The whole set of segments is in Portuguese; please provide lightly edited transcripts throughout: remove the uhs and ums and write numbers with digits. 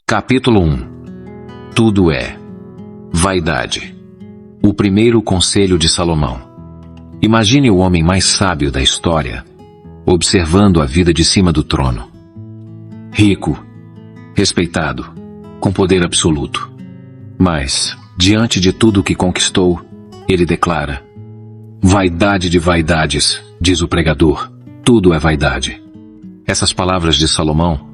Capítulo 1. Tudo é vaidade. O primeiro conselho de Salomão. Imagine o homem mais sábio da história, observando a vida de cima do trono. Rico, respeitado, com poder absoluto. Mas, diante de tudo o que conquistou, ele declara: vaidade de vaidades, diz o pregador, tudo é vaidade. Essas palavras de Salomão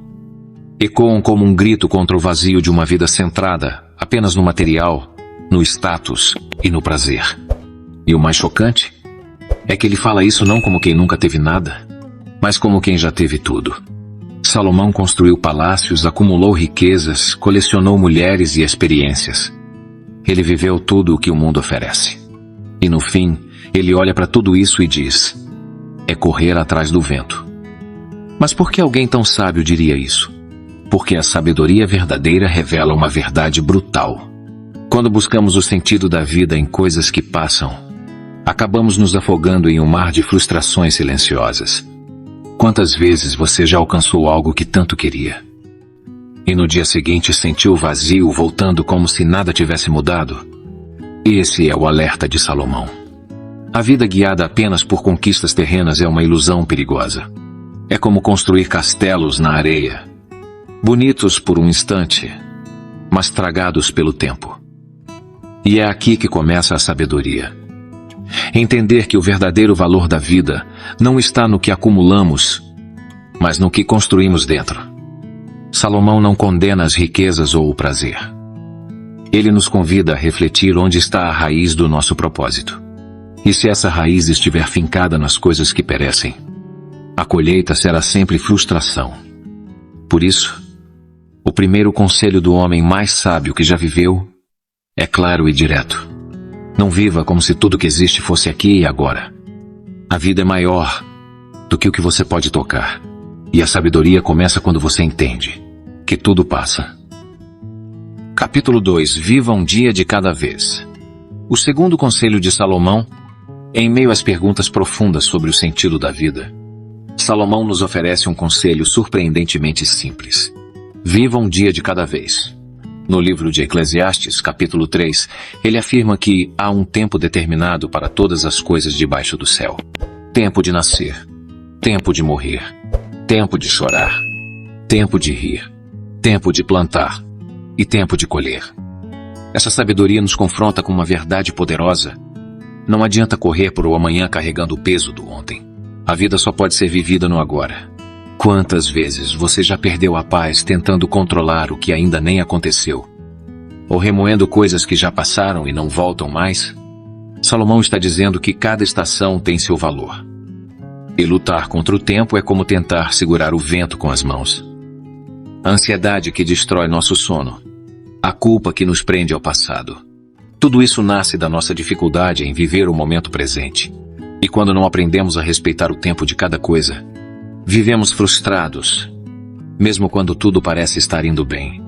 ecoam como um grito contra o vazio de uma vida centrada apenas no material, no status e no prazer. E o mais chocante é que ele fala isso não como quem nunca teve nada, mas como quem já teve tudo. Salomão construiu palácios, acumulou riquezas, colecionou mulheres e experiências. Ele viveu tudo o que o mundo oferece. E no fim, ele olha para tudo isso e diz: é correr atrás do vento. Mas por que alguém tão sábio diria isso? Porque a sabedoria verdadeira revela uma verdade brutal. Quando buscamos o sentido da vida em coisas que passam, acabamos nos afogando em um mar de frustrações silenciosas. Quantas vezes você já alcançou algo que tanto queria? E no dia seguinte sentiu o vazio voltando como se nada tivesse mudado? Esse é o alerta de Salomão. A vida guiada apenas por conquistas terrenas é uma ilusão perigosa. É como construir castelos na areia, bonitos por um instante, mas tragados pelo tempo. E é aqui que começa a sabedoria. Entender que o verdadeiro valor da vida não está no que acumulamos, mas no que construímos dentro. Salomão não condena as riquezas ou o prazer. Ele nos convida a refletir onde está a raiz do nosso propósito. E se essa raiz estiver fincada nas coisas que perecem, a colheita será sempre frustração. Por isso, o primeiro conselho do homem mais sábio que já viveu é claro e direto. Não viva como se tudo que existe fosse aqui e agora. A vida é maior do que o que você pode tocar. E a sabedoria começa quando você entende que tudo passa. Capítulo 2. Viva um dia de cada vez. O segundo conselho de Salomão, em meio às perguntas profundas sobre o sentido da vida, Salomão nos oferece um conselho surpreendentemente simples. Viva um dia de cada vez. No livro de Eclesiastes, capítulo 3, ele afirma que há um tempo determinado para todas as coisas debaixo do céu. Tempo de nascer, tempo de morrer, tempo de chorar, tempo de rir, tempo de plantar e tempo de colher. Essa sabedoria nos confronta com uma verdade poderosa. Não adianta correr por o amanhã carregando o peso do ontem. A vida só pode ser vivida no agora. Quantas vezes você já perdeu a paz tentando controlar o que ainda nem aconteceu? Ou remoendo coisas que já passaram e não voltam mais? Salomão está dizendo que cada estação tem seu valor. E lutar contra o tempo é como tentar segurar o vento com as mãos. A ansiedade que destrói nosso sono. A culpa que nos prende ao passado. Tudo isso nasce da nossa dificuldade em viver o momento presente. E quando não aprendemos a respeitar o tempo de cada coisa, vivemos frustrados, mesmo quando tudo parece estar indo bem.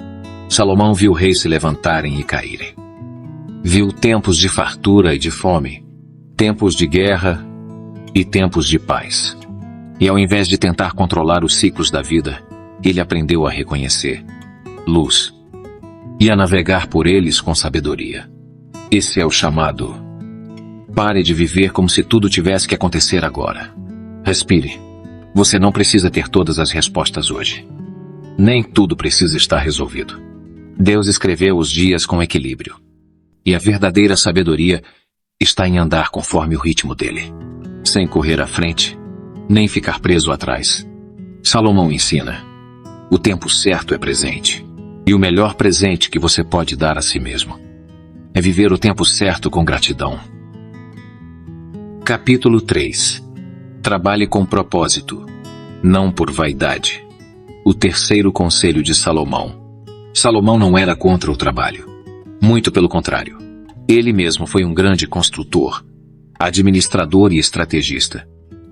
Salomão viu reis se levantarem e caírem. Viu tempos de fartura e de fome, tempos de guerra e tempos de paz. E ao invés de tentar controlar os ciclos da vida, ele aprendeu a reconhecer luz e a navegar por eles com sabedoria. Esse é o chamado. Pare de viver como se tudo tivesse que acontecer agora. Respire. Você não precisa ter todas as respostas hoje. Nem tudo precisa estar resolvido. Deus escreveu os dias com equilíbrio. E a verdadeira sabedoria está em andar conforme o ritmo dele, sem correr à frente, nem ficar preso atrás. Salomão ensina: o tempo certo é presente. E o melhor presente que você pode dar a si mesmo é viver o tempo certo com gratidão. Capítulo 3. Trabalhe com propósito, não por vaidade. O terceiro conselho de Salomão. Salomão não era contra o trabalho. Muito pelo contrário. Ele mesmo foi um grande construtor, administrador e estrategista.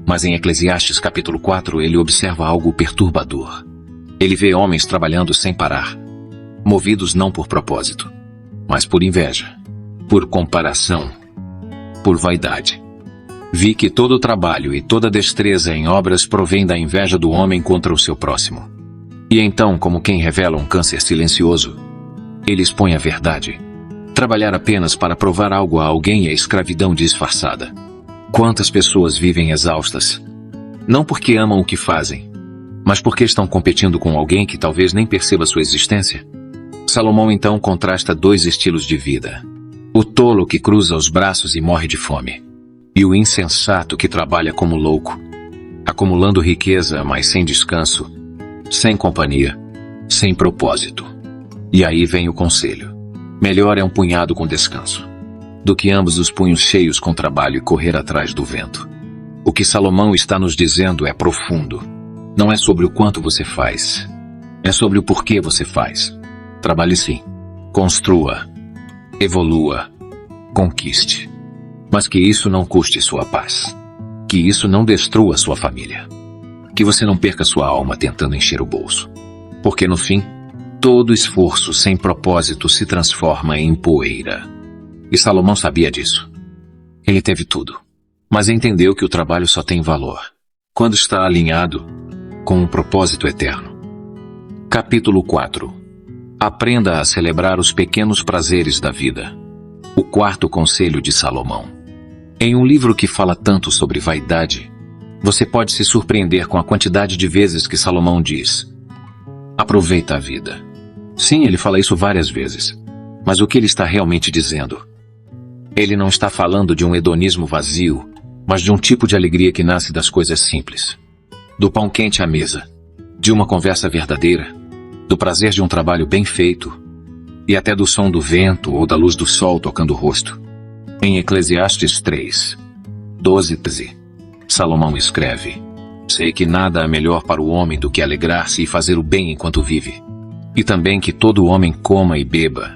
Mas em Eclesiastes capítulo 4 ele observa algo perturbador. Ele vê homens trabalhando sem parar, movidos não por propósito, mas por inveja, por comparação, por vaidade. Vi que todo o trabalho e toda destreza em obras provém da inveja do homem contra o seu próximo. E então, como quem revela um câncer silencioso, ele expõe a verdade. Trabalhar apenas para provar algo a alguém é escravidão disfarçada. Quantas pessoas vivem exaustas? Não porque amam o que fazem, mas porque estão competindo com alguém que talvez nem perceba sua existência. Salomão então contrasta dois estilos de vida: o tolo que cruza os braços e morre de fome, e o insensato que trabalha como louco, acumulando riqueza, mas sem descanso, sem companhia, sem propósito. E aí vem o conselho: melhor é um punhado com descanso, do que ambos os punhos cheios com trabalho e correr atrás do vento. O que Salomão está nos dizendo é profundo. Não é sobre o quanto você faz, é sobre o porquê você faz. Trabalhe sim, construa, evolua, conquiste. Mas que isso não custe sua paz. Que isso não destrua sua família. Que você não perca sua alma tentando encher o bolso. Porque no fim, todo esforço sem propósito se transforma em poeira. E Salomão sabia disso. Ele teve tudo, mas entendeu que o trabalho só tem valor quando está alinhado com um propósito eterno. Capítulo 4. Aprenda a celebrar os pequenos prazeres da vida. O quarto conselho de Salomão. Em um livro que fala tanto sobre vaidade, você pode se surpreender com a quantidade de vezes que Salomão diz: aproveita a vida. Sim, ele fala isso várias vezes. Mas o que ele está realmente dizendo? Ele não está falando de um hedonismo vazio, mas de um tipo de alegria que nasce das coisas simples. Do pão quente à mesa, de uma conversa verdadeira, do prazer de um trabalho bem feito, e até do som do vento ou da luz do sol tocando o rosto. Em Eclesiastes 3, 12, Salomão escreve: sei que nada há melhor para o homem do que alegrar-se e fazer o bem enquanto vive, e também que todo homem coma e beba,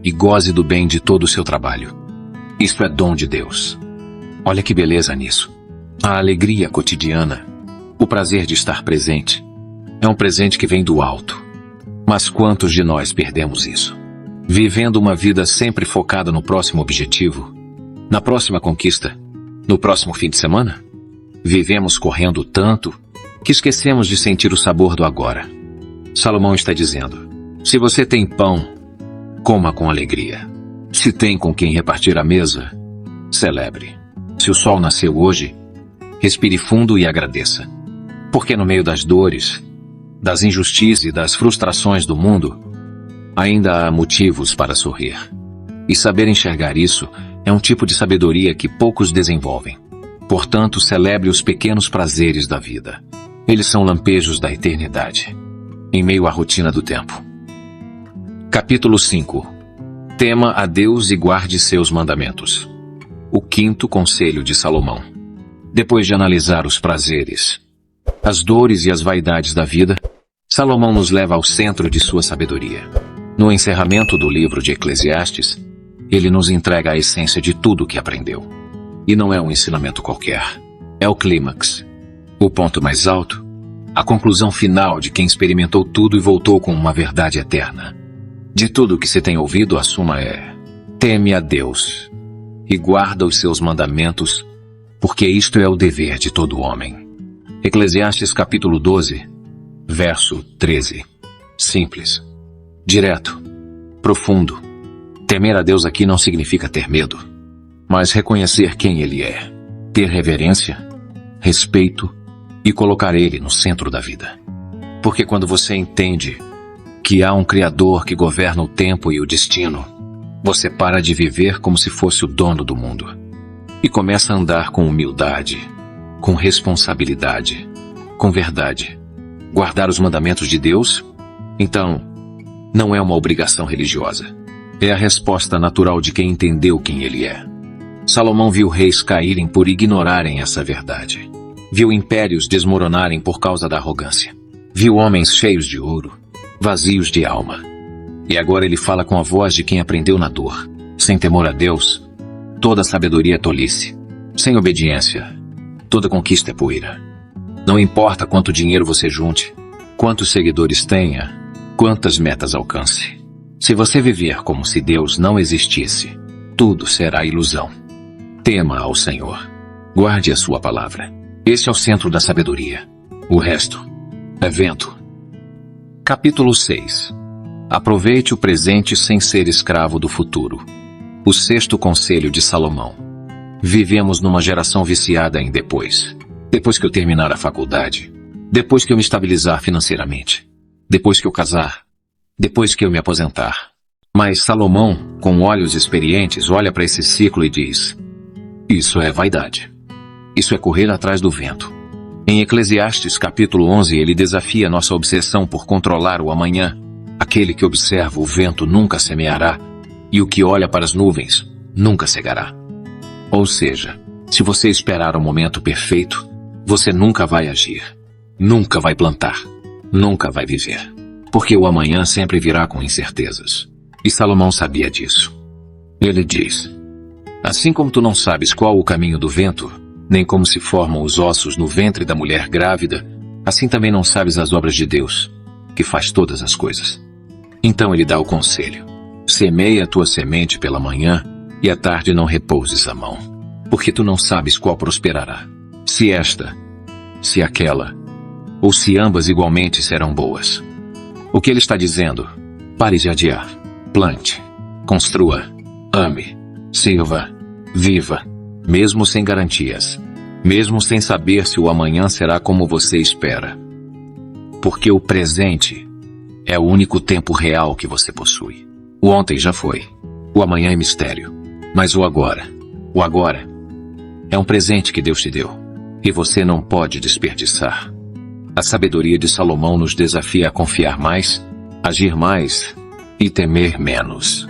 e goze do bem de todo o seu trabalho. Isto é dom de Deus. Olha que beleza nisso. A alegria cotidiana, o prazer de estar presente, é um presente que vem do alto. Mas quantos de nós perdemos isso? Vivendo uma vida sempre focada no próximo objetivo, na próxima conquista, no próximo fim de semana? Vivemos correndo tanto que esquecemos de sentir o sabor do agora. Salomão está dizendo: se você tem pão, coma com alegria. Se tem com quem repartir a mesa, celebre. Se o sol nasceu hoje, respire fundo e agradeça. Porque no meio das dores, das injustiças e das frustrações do mundo, ainda há motivos para sorrir. E saber enxergar isso é um tipo de sabedoria que poucos desenvolvem. Portanto, celebre os pequenos prazeres da vida. Eles são lampejos da eternidade, em meio à rotina do tempo. Capítulo 5. Tema a Deus e guarde seus mandamentos. O quinto conselho de Salomão. Depois de analisar os prazeres, as dores e as vaidades da vida, Salomão nos leva ao centro de sua sabedoria. No encerramento do livro de Eclesiastes, ele nos entrega a essência de tudo o que aprendeu. E não é um ensinamento qualquer. É o clímax, o ponto mais alto, a conclusão final de quem experimentou tudo e voltou com uma verdade eterna. De tudo o que se tem ouvido, a suma é: teme a Deus e guarda os seus mandamentos, porque isto é o dever de todo homem. Eclesiastes capítulo 12, verso 13. Simples, direto, profundo. Temer a Deus aqui não significa ter medo, mas reconhecer quem Ele é, ter reverência, respeito e colocar Ele no centro da vida. Porque quando você entende que há um Criador que governa o tempo e o destino, você para de viver como se fosse o dono do mundo e começa a andar com humildade, com responsabilidade, com verdade. Guardar os mandamentos de Deus, então, não é uma obrigação religiosa. É a resposta natural de quem entendeu quem Ele é. Salomão viu reis caírem por ignorarem essa verdade. Viu impérios desmoronarem por causa da arrogância. Viu homens cheios de ouro, vazios de alma. E agora ele fala com a voz de quem aprendeu na dor. Sem temor a Deus, toda sabedoria é tolice. Sem obediência, toda conquista é poeira. Não importa quanto dinheiro você junte, quantos seguidores tenha, quantas metas alcance. Se você viver como se Deus não existisse, tudo será ilusão. Tema ao Senhor. Guarde a sua palavra. Esse é o centro da sabedoria. O resto é vento. Capítulo 6. Aproveite o presente sem ser escravo do futuro. O sexto conselho de Salomão. Vivemos numa geração viciada em depois. Depois que eu terminar a faculdade. Depois que eu me estabilizar financeiramente. Depois que eu casar. Depois que eu me aposentar. Mas Salomão, com olhos experientes, olha para esse ciclo e diz: isso é vaidade. Isso é correr atrás do vento. Em Eclesiastes capítulo 11 ele desafia nossa obsessão por controlar o amanhã. Aquele que observa o vento nunca semeará, e o que olha para as nuvens nunca cegará. Ou seja, se você esperar o momento perfeito, você nunca vai agir, nunca vai plantar, nunca vai viver. Porque o amanhã sempre virá com incertezas. E Salomão sabia disso. Ele diz: assim como tu não sabes qual o caminho do vento, nem como se formam os ossos no ventre da mulher grávida, assim também não sabes as obras de Deus, que faz todas as coisas. Então ele dá o conselho: semeia a tua semente pela manhã, e à tarde não repouses a mão, porque tu não sabes qual prosperará, se esta, se aquela, ou se ambas igualmente serão boas. O que ele está dizendo? Pare de adiar. Plante, construa, ame, sirva, viva, mesmo sem garantias, mesmo sem saber se o amanhã será como você espera. Porque o presente é o único tempo real que você possui. O ontem já foi, o amanhã é mistério, mas o agora é um presente que Deus te deu, e você não pode desperdiçar. A sabedoria de Salomão nos desafia a confiar mais, agir mais e temer menos.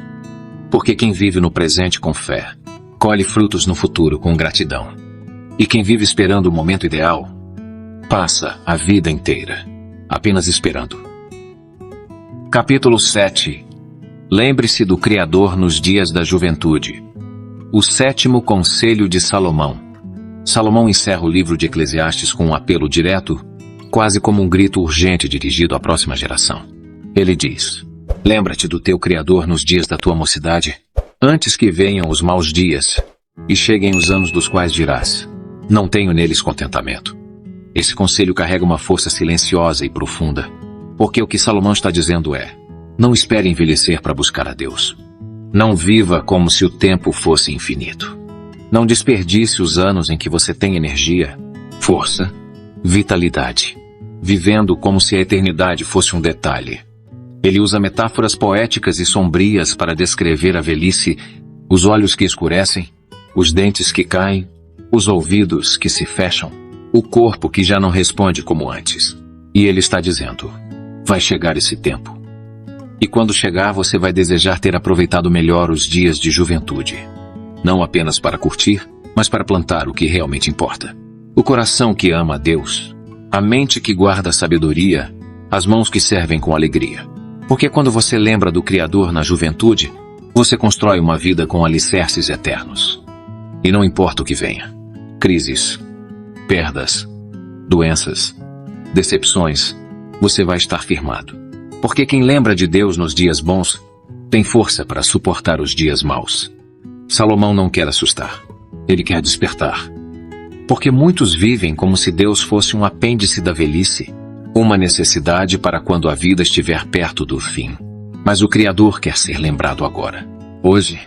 Porque quem vive no presente com fé, colhe frutos no futuro com gratidão. E quem vive esperando o momento ideal, passa a vida inteira apenas esperando. Capítulo 7. Lembre-se do Criador nos dias da juventude. O sétimo conselho de Salomão. Salomão encerra o livro de Eclesiastes com um apelo direto, quase como um grito urgente dirigido à próxima geração. Ele diz: lembra-te do teu Criador nos dias da tua mocidade, antes que venham os maus dias, e cheguem os anos dos quais dirás: não tenho neles contentamento. Esse conselho carrega uma força silenciosa e profunda, porque o que Salomão está dizendo é: não espere envelhecer para buscar a Deus. Não viva como se o tempo fosse infinito. Não desperdice os anos em que você tem energia, força, vitalidade, vivendo como se a eternidade fosse um detalhe. Ele usa metáforas poéticas e sombrias para descrever a velhice: os olhos que escurecem, os dentes que caem, os ouvidos que se fecham, o corpo que já não responde como antes. E ele está dizendo: vai chegar esse tempo. E quando chegar, você vai desejar ter aproveitado melhor os dias de juventude. Não apenas para curtir, mas para plantar o que realmente importa. O coração que ama a Deus, a mente que guarda a sabedoria, as mãos que servem com alegria. Porque quando você lembra do Criador na juventude, você constrói uma vida com alicerces eternos. E não importa o que venha: crises, perdas, doenças, decepções, você vai estar firmado. Porque quem lembra de Deus nos dias bons, tem força para suportar os dias maus. Salomão não quer assustar, ele quer despertar. Porque muitos vivem como se Deus fosse um apêndice da velhice, uma necessidade para quando a vida estiver perto do fim. Mas o Criador quer ser lembrado agora, hoje,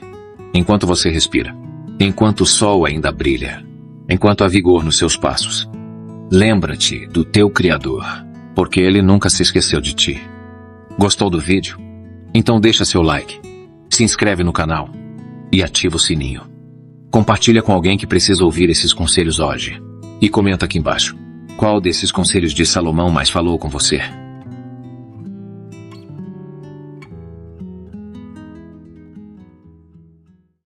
enquanto você respira, enquanto o sol ainda brilha, enquanto há vigor nos seus passos. Lembra-te do teu Criador, porque ele nunca se esqueceu de ti. Gostou do vídeo? Então deixa seu like, se inscreve no canal e ativa o sininho. Compartilha com alguém que precisa ouvir esses conselhos hoje. E comenta aqui embaixo: qual desses conselhos de Salomão mais falou com você?